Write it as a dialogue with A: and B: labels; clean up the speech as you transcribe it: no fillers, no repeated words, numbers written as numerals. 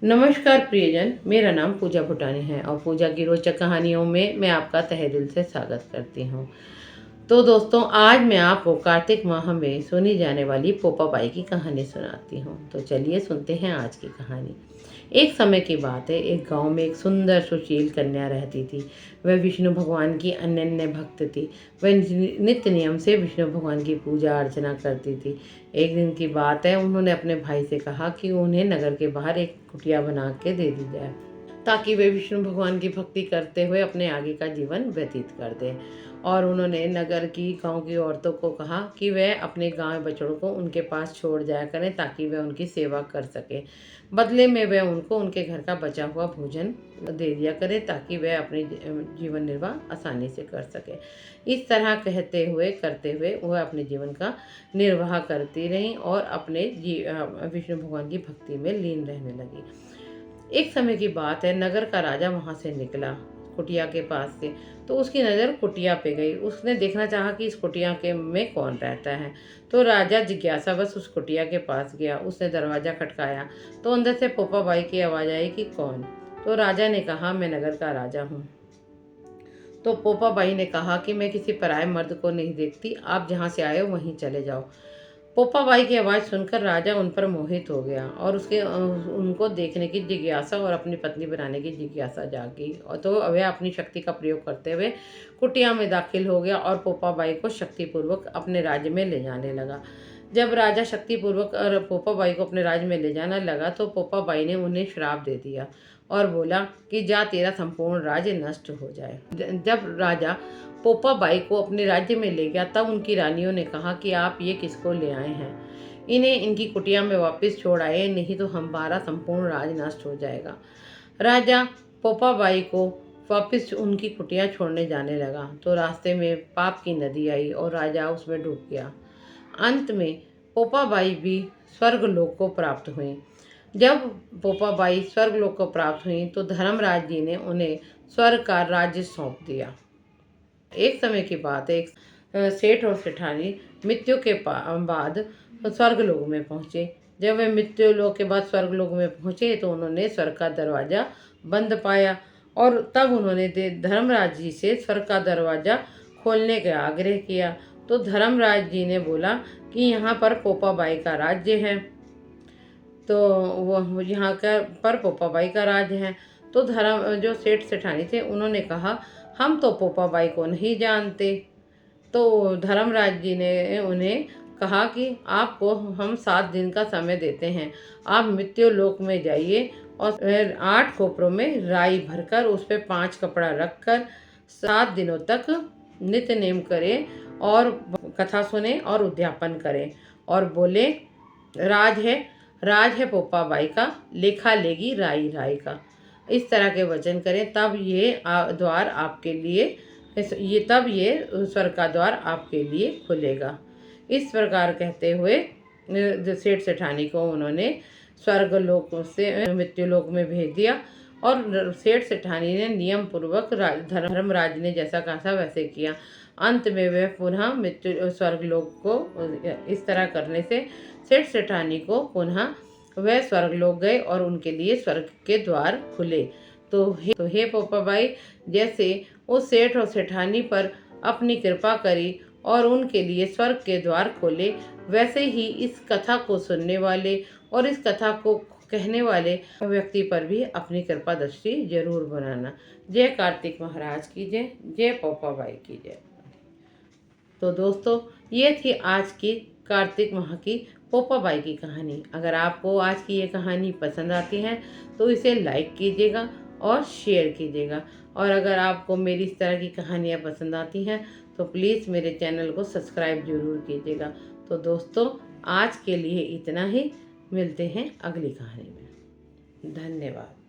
A: नमस्कार प्रियजन, मेरा नाम पूजा भुटानी है और पूजा की रोचक कहानियों में मैं आपका तहे दिल से स्वागत करती हूँ। तो दोस्तों, आज मैं आपको कार्तिक माह में सुनी जाने वाली पोपाबाई की कहानी सुनाती हूँ। तो चलिए सुनते हैं आज की कहानी। एक समय की बात है, एक गांव में एक सुंदर सुशील कन्या रहती थी। वह विष्णु भगवान की अनन्य भक्त थी। वह नित्य नियम से विष्णु भगवान की पूजा अर्चना करती थी। एक दिन की बात है, उन्होंने अपने भाई से कहा कि उन्हें नगर के बाहर एक कुटिया बना के दे दी जाए, ताकि वे विष्णु भगवान की भक्ति करते हुए अपने आगे का जीवन व्यतीत कर दें। और उन्होंने नगर की गांव की औरतों को कहा कि वे अपने गाय बछड़ों को उनके पास छोड़ जाया करें, ताकि वे उनकी सेवा कर सकें। बदले में वे उनको उनके घर का बचा हुआ भोजन दे दिया करें, ताकि वे अपने जीवन निर्वाह आसानी से कर सके। इस तरह कहते हुए करते हुए वह अपने जीवन का निर्वाह करती रहीं और अपने विष्णु भगवान की भक्ति में लीन रहने लगी। एक समय की बात है, नगर का राजा वहां से निकला कुटिया के पास से। तो उसकी नज़र कुटिया पे गई। उसने देखना चाहा कि इस कुटिया के में कौन रहता है। तो राजा जिज्ञासावश उस कुटिया के पास गया। उसने दरवाज़ा खटकाया तो अंदर से पोपाबाई की आवाज़ आई कि कौन। तो राजा ने कहा, मैं नगर का राजा हूँ। तो पोपाबाई ने कहा कि मैं किसी पराये मर्द को नहीं देखती, आप जहाँ से आए हो वहीं चले जाओ। पोपाबाई की आवाज़ सुनकर राजा उन पर मोहित हो गया और उनको देखने की जिज्ञासा और अपनी पत्नी बनाने की जिज्ञासा जागी। और तो वह अपनी शक्ति का प्रयोग करते हुए कुटिया में दाखिल हो गया और पोपाबाई को शक्तिपूर्वक अपने राज्य में ले जाने लगा। जब राजा शक्तिपूर्वक और पोपाबाई को अपने राज्य में ले जाना लगा, तो पोपाबाई ने उन्हें श्राप दे दिया और बोला कि जा, तेरा संपूर्ण राज्य नष्ट हो जाए। जब राजा पोपाबाई को अपने राज्य में ले गया, तब उनकी रानियों ने कहा कि आप ये किसको ले आए हैं, इन्हें इनकी कुटिया में वापस छोड़ आए, नहीं तो हमारा संपूर्ण राज नष्ट हो जाएगा। राजा पोपाबाई को वापस उनकी कुटिया छोड़ने जाने लगा, तो रास्ते में पाप की नदी आई और राजा उसमें डूब गया। अंत में पोपाबाई भी स्वर्गलोक को प्राप्त हुई। जब पोपाबाई स्वर्गलोक को प्राप्त हुई, तो धर्मराज जी ने उन्हें स्वर्ग का राज्य सौंप दिया। एक समय की बात है, एक सेठ और सेठानी मृत्यु के बाद स्वर्गलोक में पहुंचे। जब वे मृत्यु लोक के बाद स्वर्गलोक में पहुंचे, तो उन्होंने स्वर्ग का दरवाज़ा बंद पाया और तब उन्होंने धर्मराज जी से स्वर्ग का दरवाज़ा खोलने का आग्रह किया। तो धर्मराज जी ने बोला कि यहाँ पर पोपाबाई का राज्य है, तो वो यहाँ का पर पोपाबाई का राज है। तो जो सेठ सेठानी थे, उन्होंने कहा, हम तो पोपाबाई को नहीं जानते। तो धर्मराज जी ने उन्हें कहा कि आपको हम 7 दिन का समय देते हैं। आप मृत्यु लोक में जाइए और 8 कोपरों में राई भरकर उस पर 5 कपड़ा रखकर 7 दिनों तक नित्य नेम करें और कथा सुने और उद्यापन करें और बोले, राज है पोपाबाई का, लेखा लेगी राई राई का। इस तरह के वचन करें, तब ये द्वार आपके लिए स्वर्ग का द्वार आपके लिए खुलेगा। इस प्रकार कहते हुए सेठ सेठानी को उन्होंने स्वर्ग लोक से मृत्यु लोक में भेज दिया और सेठ सेठानी ने नियम पूर्वक धर्मराज ने जैसा कहा था वैसे किया। अंत में वे पुनः मृत्यु स्वर्ग लोक को इस तरह करने से सेठ सेठानी को पुनः वह स्वर्गलोक गए और उनके लिए स्वर्ग के द्वार खुले। तो हे पोपाबाई, जैसे उस सेठ और सेठानी पर अपनी कृपा करी और उनके लिए स्वर्ग के द्वार खोले, वैसे ही इस कथा को सुनने वाले और इस कथा को कहने वाले व्यक्ति पर भी अपनी कृपा दृष्टि जरूर बनाना। जय कार्तिक महाराज की जय, जय पोपाबाई की जय। तो दोस्तों, ये थी आज की कार्तिक माह की पोपाबाई की कहानी। अगर आपको आज की ये कहानी पसंद आती है तो इसे लाइक कीजिएगा और शेयर कीजिएगा। और अगर आपको मेरी इस तरह की कहानियाँ पसंद आती हैं तो प्लीज़ मेरे चैनल को सब्सक्राइब जरूर कीजिएगा। तो दोस्तों, आज के लिए इतना ही। मिलते हैं अगली कहानी में। धन्यवाद।